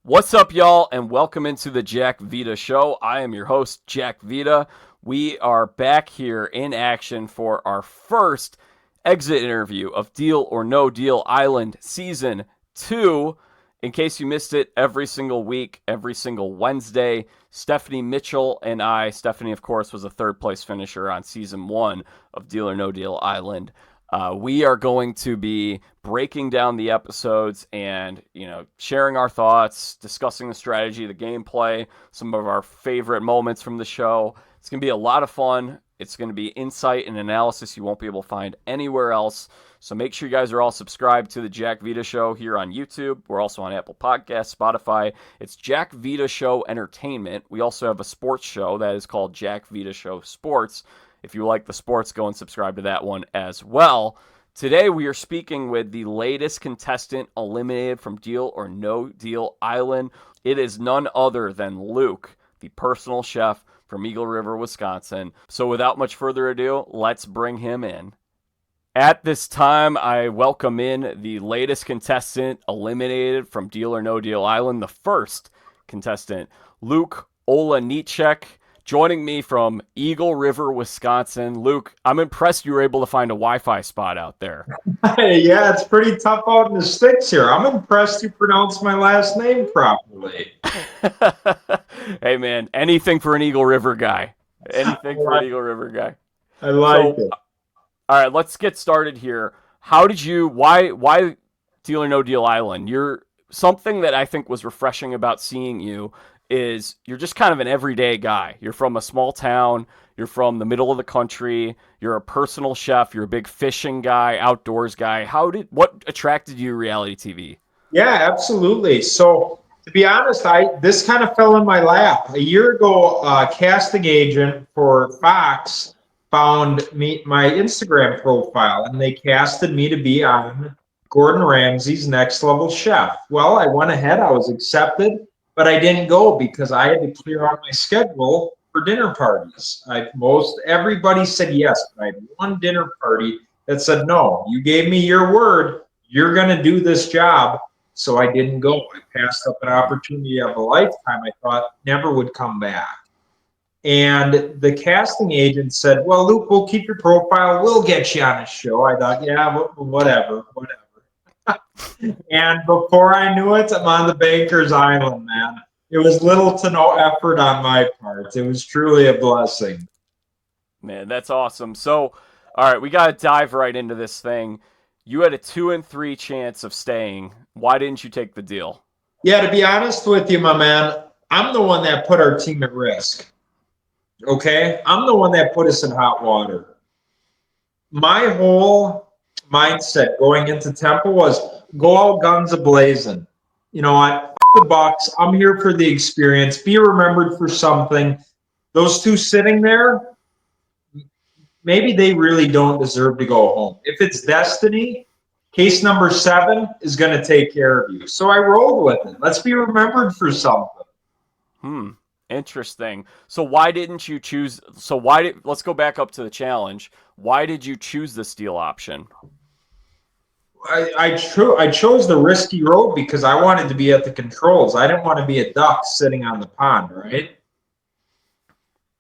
What's up, y'all, and welcome into the Jack Vita Show. I am your host, Jack Vita. We are back here in action for our first exit interview of Deal or No Deal Island Season 2. In case you missed it, every single week, every single Wednesday, Stephanie Mitchell and I, Stephanie, of course, was a third-place finisher on Season 1 of Deal or No Deal Island. We are going to be breaking down the episodes and, sharing our thoughts, discussing the strategy, the gameplay, some of our favorite moments from the show. It's going to be a lot of fun. It's going to be insight and analysis you won't be able to find anywhere else. So make sure you guys are all subscribed to the Jack Vita Show here on YouTube. We're also on Apple Podcasts, Spotify. It's Jack Vita Show Entertainment. We also have a sports show that is called Jack Vita Show Sports. If you like the sports, go and subscribe to that one as well. Today, we are speaking with the latest contestant eliminated from Deal or No Deal Island. It is none other than Luke, the personal chef from Eagle River, Wisconsin. So without much further ado, let's bring him in. At this time, I welcome in the latest contestant eliminated from Deal or No Deal Island, the first contestant, Luke Olejniczak. Joining me from Eagle River, Wisconsin. Luke, I'm impressed you were able to find a Wi-Fi spot out there. Yeah, it's pretty tough out in the sticks here. I'm impressed you pronounced my last name properly. Hey, man, anything for an Eagle River guy. Anything for an Eagle River guy. I like it. All right, let's get started here. Why Deal or No Deal Island? Something that I think was refreshing about seeing you is you're just kind of an everyday guy. You're from a small town. You're from the middle of the country. You're a personal chef. You're a big fishing guy, outdoors guy. What attracted you to reality TV? Yeah, absolutely. So to be honest, this kind of fell in my lap. A year ago, a casting agent for Fox found my Instagram profile, and they casted me to be on Gordon Ramsay's Next Level Chef. Well, I went ahead. I was accepted. But I didn't go because I had to clear out my schedule for dinner parties. Everybody said yes, but I had one dinner party that said no. You gave me your word. You're going to do this job. So I didn't go. I passed up an opportunity of a lifetime I thought never would come back. And the casting agent said, well, Luke, we'll keep your profile. We'll get you on a show. I thought, yeah, whatever. And before I knew it, I'm on the Baker's Island, man. It was little to no effort on my part. It was truly a blessing. Man, that's awesome. So, all right, we got to dive right into this thing. You had a 2 in 3 chance of staying. Why didn't you take the deal? Yeah, to be honest with you, my man, I'm the one that put our team at risk. Okay? I'm the one that put us in hot water. My whole mindset going into Temple was go out guns a-blazing. You know what? The Bucks. I'm here for the experience. Be remembered for something. Those two sitting there, maybe they really don't deserve to go home. If it's destiny, case number 7 is going to take care of you. So I rolled with it. Let's be remembered for something. Interesting. So why didn't you choose? Let's go back up to the challenge. Why did you choose the steal option? I chose the risky road because I wanted to be at the controls. I didn't want to be a duck sitting on the pond, right?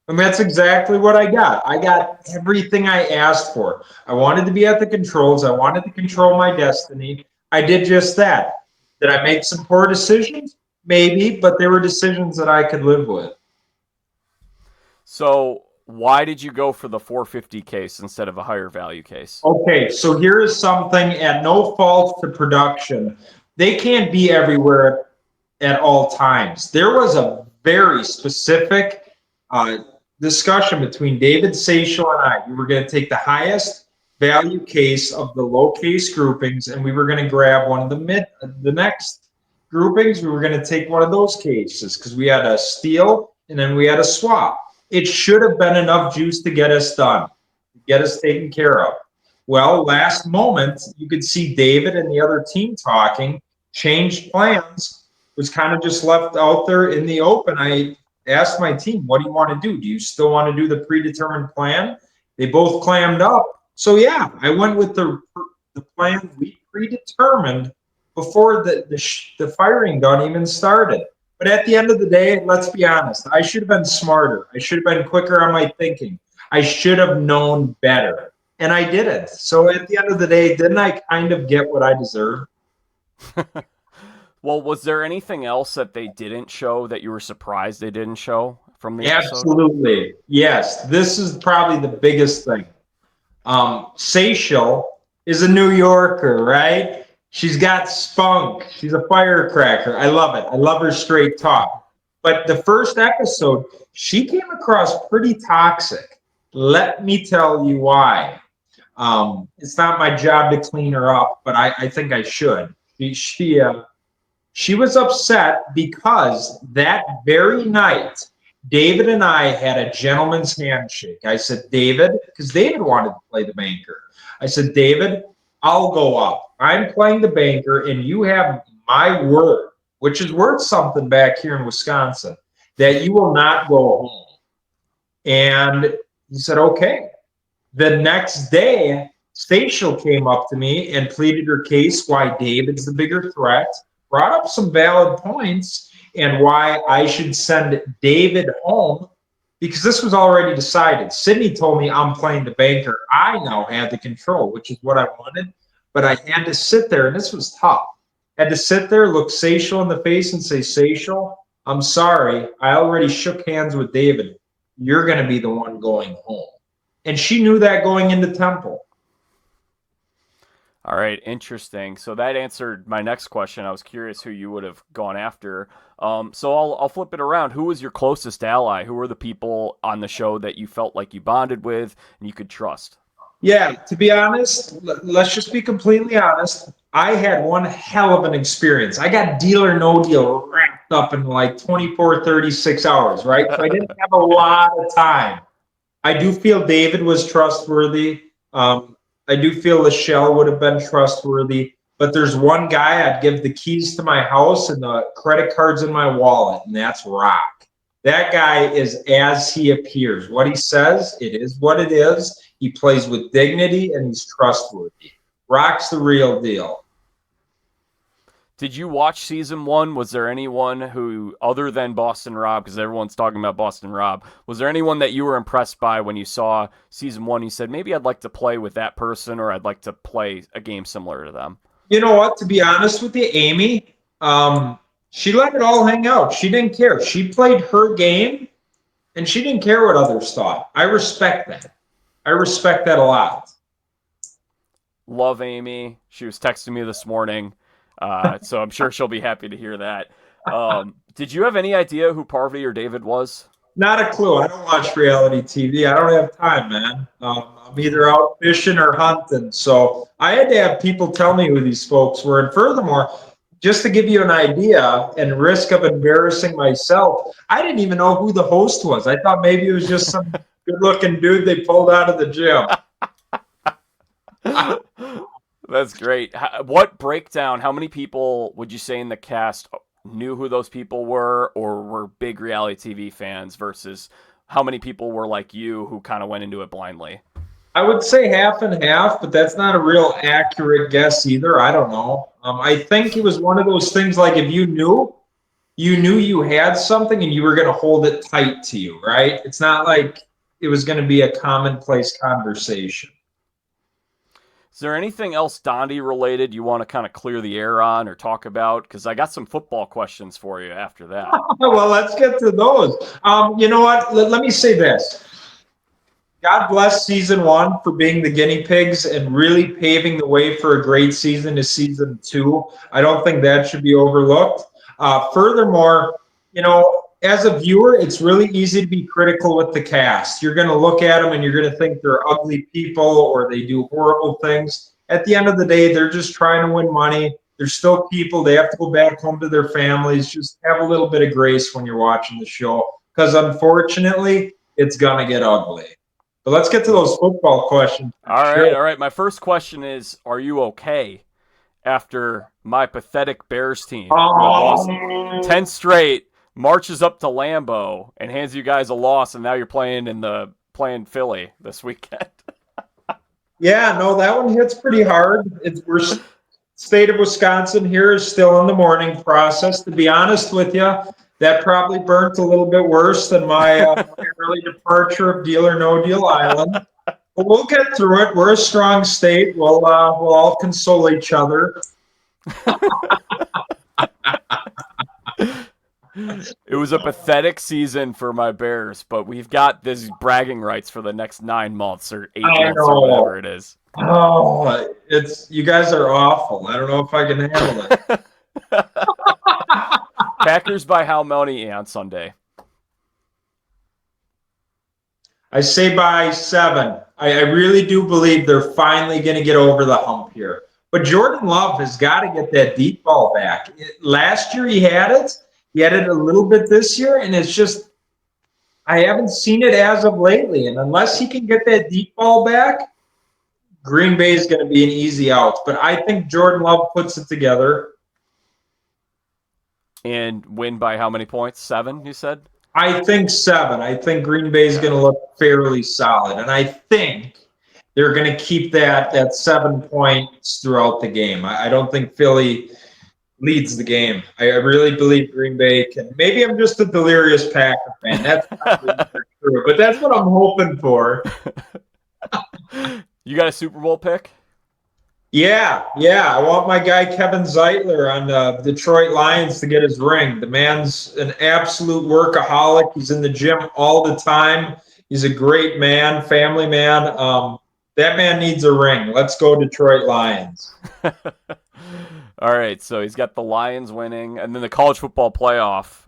And that's exactly what I got. I got everything I asked for. I wanted to be at the controls. I wanted to control my destiny. I did just that. Did I make some poor decisions? Maybe, but they were decisions that I could live with. So why did you go for the 450 case instead of a higher value case? Okay, so here is something at no fault to production. They can't be everywhere at all times. There was a very specific discussion between David Seychelle and I. We were going to take the highest value case of the low case groupings, and we were going to grab one of the next groupings. We were going to take one of those cases because we had a steal and then we had a swap. It should have been enough juice to get us done, to get us taken care of. Well, last moment, you could see David and the other team talking, changed plans, was kind of just left out there in the open. I asked my team, what do you want to do? Do you still want to do the predetermined plan? They both clammed up. So, yeah, I went with the plan we predetermined before the firing gun even started. But at the end of the day, let's be honest. I should have been smarter. I should have been quicker on my thinking. I should have known better. And I didn't. So at the end of the day, didn't I kind of get what I deserved? Well, was there anything else that they didn't show that you were surprised they didn't show from the episode? Absolutely. Yes. This is probably the biggest thing. Seychelle is a New Yorker, right? She's got spunk. She's a firecracker. I love it. I love her straight talk. But the first episode, she came across pretty toxic. Let me tell you why. It's not my job to clean her up, but I think I should. She was upset because that very night, David and I had a gentleman's handshake. I said, David, because David wanted to play the banker. I said, David, I'll go up. I'm playing the banker, and you have my word, which is worth something back here in Wisconsin, that you will not go home. And he said, okay. The next day, Seychelle came up to me and pleaded her case why David's the bigger threat, brought up some valid points, and why I should send David home, because this was already decided. Sydney told me I'm playing the banker. I now had the control, which is what I wanted, but I had to sit there, and this was tough. I had to sit there, look Seychelle in the face and say, Seychelle, I'm sorry. I already shook hands with David. You're going to be the one going home. And she knew that going into Temple. All right, interesting. So that answered my next question. I was curious who you would have gone after. So I'll flip it around. Who was your closest ally? Who were the people on the show that you felt like you bonded with and you could trust? Yeah, to be honest, let's just be completely honest. I had one hell of an experience. I got Deal or No Deal wrapped up in like 24, 36 hours, right? So I didn't have a lot of time. I do feel David was trustworthy. I do feel Seychelle would have been trustworthy. But there's one guy I'd give the keys to my house and the credit cards in my wallet, and that's Rock. That guy is as he appears. What he says, it is what it is. He plays with dignity, and he's trustworthy. Rock's the real deal. Did you watch season 1? Was there anyone who, other than Boston Rob, because everyone's talking about Boston Rob, was there anyone that you were impressed by when you saw season 1? You said, maybe I'd like to play with that person, or I'd like to play a game similar to them. You know what? To be honest with you, Amy, she let it all hang out. She didn't care. She played her game, and she didn't care what others thought. I respect that. I respect that a lot. Love Amy. She was texting me this morning. So I'm sure she'll be happy to hear that. Did you have any idea who Parvati or David was? Not a clue. I don't watch reality TV. I don't have time, man. I'm either out fishing or hunting. So I had to have people tell me who these folks were. And furthermore, just to give you an idea and risk of embarrassing myself, I didn't even know who the host was. I thought maybe it was just some good-looking dude they pulled out of the gym. That's great. What breakdown, how many people would you say in the cast knew who those people were or were big reality TV fans versus how many people were like you who kind of went into it blindly? I would say half and half, but that's not a real accurate guess either. I don't know. I think it was one of those things like if you knew you had something and you were going to hold it tight to you, right? It's not like it was going to be a commonplace conversation. Is there anything else Dondi related you want to kind of clear the air on or talk about? Because I got some football questions for you after that. Well, let's get to those. You know what? Let me say this. God bless season 1 for being the guinea pigs and really paving the way for a great season to season 2. I don't think that should be overlooked. Furthermore, you know, as a viewer, it's really easy to be critical with the cast. You're going to look at them and you're going to think they're ugly people or they do horrible things. At the end of the day, they're just trying to win money. They're still people. They have to go back home to their families. Just have a little bit of grace when you're watching the show because unfortunately, it's going to get ugly. But let's get to those football questions. All right. My first question is, are you okay after my pathetic Bears team who lost 10 straight marches up to Lambeau and hands you guys a loss, and now you're playing Philly this weekend? Yeah, no, that one hits pretty hard. state of Wisconsin here is still in the mourning process. To be honest with you, that probably burnt a little bit worse than my early departure of Deal or No Deal Island. But we'll get through it. We're a strong state. We'll all console each other. It was a pathetic season for my Bears, but we've got this bragging rights for the next 9 months or 8 months or whatever it is. Oh, you guys are awful. I don't know if I can handle it. Packers by how many on Sunday? I say by 7. I really do believe they're finally going to get over the hump here. But Jordan Love has got to get that deep ball back. Last year he had it. He had it a little bit this year, and it's just I haven't seen it as of lately. And unless he can get that deep ball back, Green Bay is going to be an easy out. But I think Jordan Love puts it together. And win by how many points? 7, you said? I think 7. I think Green Bay is going to look fairly solid. And I think they're going to keep that 7 points throughout the game. I don't think Philly leads the game. I really believe Green Bay can. Maybe I'm just a delirious Packer fan. That's not really true, but that's what I'm hoping for. You got a Super Bowl pick? Yeah. I want my guy Kevin Zeitler on the Detroit Lions to get his ring. The man's an absolute workaholic. He's in the gym all the time. He's a great man, family man. That man needs a ring. Let's go Detroit Lions. All right, so he's got the Lions winning, and then the college football playoff.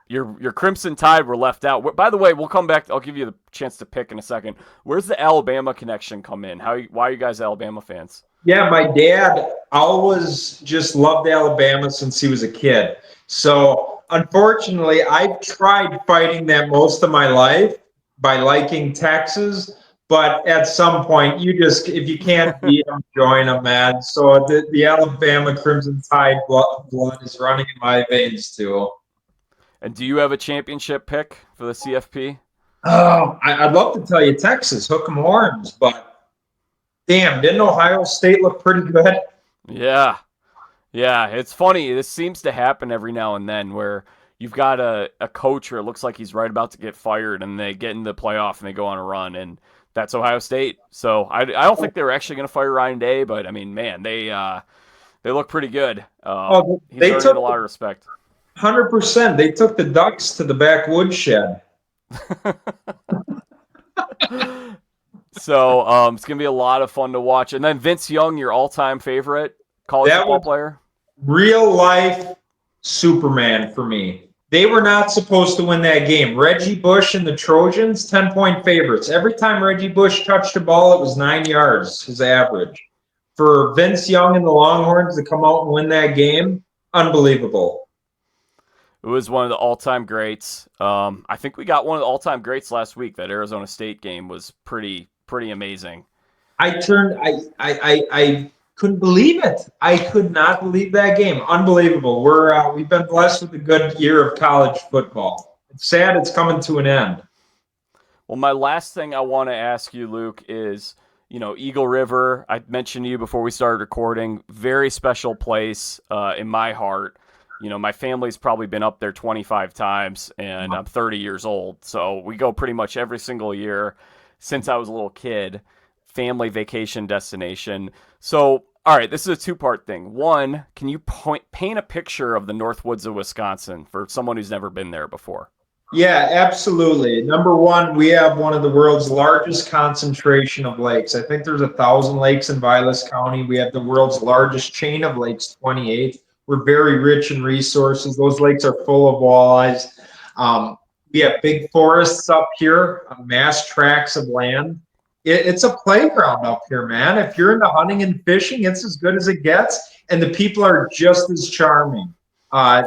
Your Crimson Tide were left out. By the way, we'll come back. I'll give you the chance to pick in a second. Where's the Alabama connection come in? Why are you guys Alabama fans? Yeah, my dad always just loved Alabama since he was a kid. So, unfortunately, I've tried fighting that most of my life by liking Texas. But at some point, if you can't beat them, join them, man. So the Alabama Crimson Tide blood is running in my veins, too. And do you have a championship pick for the CFP? Oh, I'd love to tell you Texas, hook 'em horns, but damn, didn't Ohio State look pretty good? Yeah, it's funny. This seems to happen every now and then where you've got a coach where it looks like he's right about to get fired, and they get in the playoff and they go on a run, and that's Ohio State. So I don't think they were actually going to fire Ryan Day, but I mean, man, they look pretty good. They took a lot of respect. 100%. They took the Ducks to the backwoods shed. So it's going to be a lot of fun to watch. And then Vince Young, your all-time favorite college football player? Real life Superman for me. They were not supposed to win that game. Reggie Bush and the Trojans, 10-point favorites. Every time Reggie Bush touched the ball, it was 9 yards, his average. For Vince Young and the Longhorns to come out and win that game, unbelievable. It was one of the all-time greats. I think we got one of the all-time greats last week. That Arizona State game was pretty amazing. I couldn't believe it. I could not believe that game. Unbelievable. We've been blessed with a good year of college football. It's sad it's coming to an end. Well, my last thing I want to ask you, Luke, is, Eagle River, I mentioned to you before we started recording, very special place in my heart. My family's probably been up there 25 times, and I'm 30 years old. So we go pretty much every single year since I was a little kid. Family vacation destination. So, all right, this is a two-part thing. One, can you paint a picture of the North Woods of Wisconsin for someone who's never been there before? Yeah, absolutely. Number one, we have one of the world's largest concentration of lakes. I think there's 1,000 lakes in Vilas County. We have the world's largest chain of lakes, 28. We're very rich in resources. Those lakes are full of walleyes. We have big forests up here, mass tracts of land. It's a playground up here, man. If you're into hunting and fishing, it's as good as it gets, and the people are just as charming. I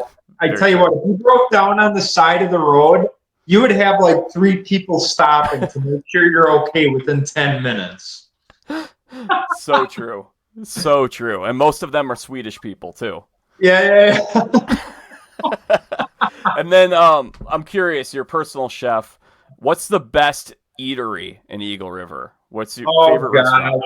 tell you what, if you broke down on the side of the road, you would have like 3 people stopping to make sure you're okay within 10 minutes. So true. So true. And most of them are Swedish people, too. Yeah. And then I'm curious, your personal chef, what's the best eatery in Eagle River? What's your favorite restaurant?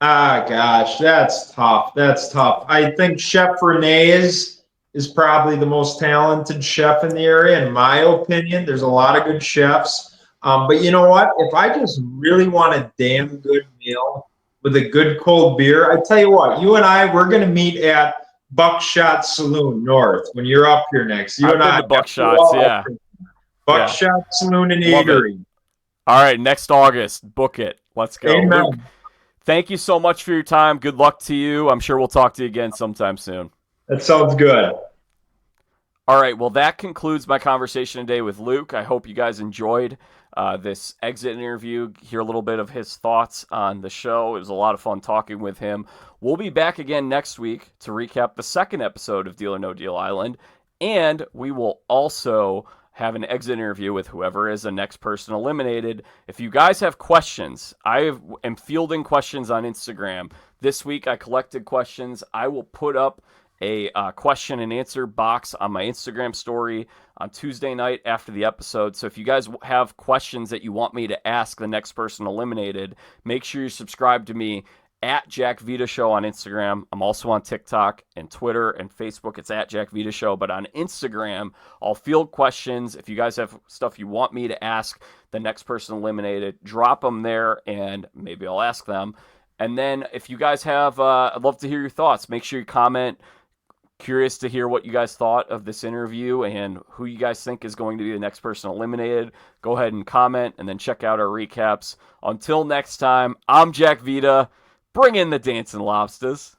Ah, gosh, that's tough. That's tough. I think Chef Renee's is probably the most talented chef in the area, in my opinion. There's a lot of good chefs. But you know what? If I just really want a damn good meal with a good cold beer, I tell you what, you and I, we're going to meet at Buckshot Saloon North when you're up here next. You I've and been I, to Buckshots, yeah. Buckshot Saloon and Love it. Eatery. All right, next August, book it. Let's go. Amen. Luke, thank you so much for your time. Good luck to you. I'm sure we'll talk to you again sometime soon. That sounds good. All right, well, that concludes my conversation today with Luke. I hope you guys enjoyed this exit interview, hear a little bit of his thoughts on the show. It was a lot of fun talking with him. We'll be back again next week to recap the second episode of Deal or No Deal Island, and we will also have an exit interview with whoever is the next person eliminated. If you guys have questions, I am fielding questions on Instagram. This week I collected questions. I will put up a question and answer box on my Instagram story on Tuesday night after the episode. So if you guys have questions that you want me to ask the next person eliminated, make sure you subscribe to me at Jack Vita Show on Instagram. I'm also on TikTok and Twitter and Facebook. It's at Jack Vita Show. But on Instagram, I'll field questions. If you guys have stuff you want me to ask the next person eliminated, drop them there and maybe I'll ask them. And then if you guys have, I'd love to hear your thoughts. Make sure you comment. Curious to hear what you guys thought of this interview and who you guys think is going to be the next person eliminated. Go ahead and comment and then check out our recaps. Until next time, I'm Jack Vita. Bring in the dancing lobsters.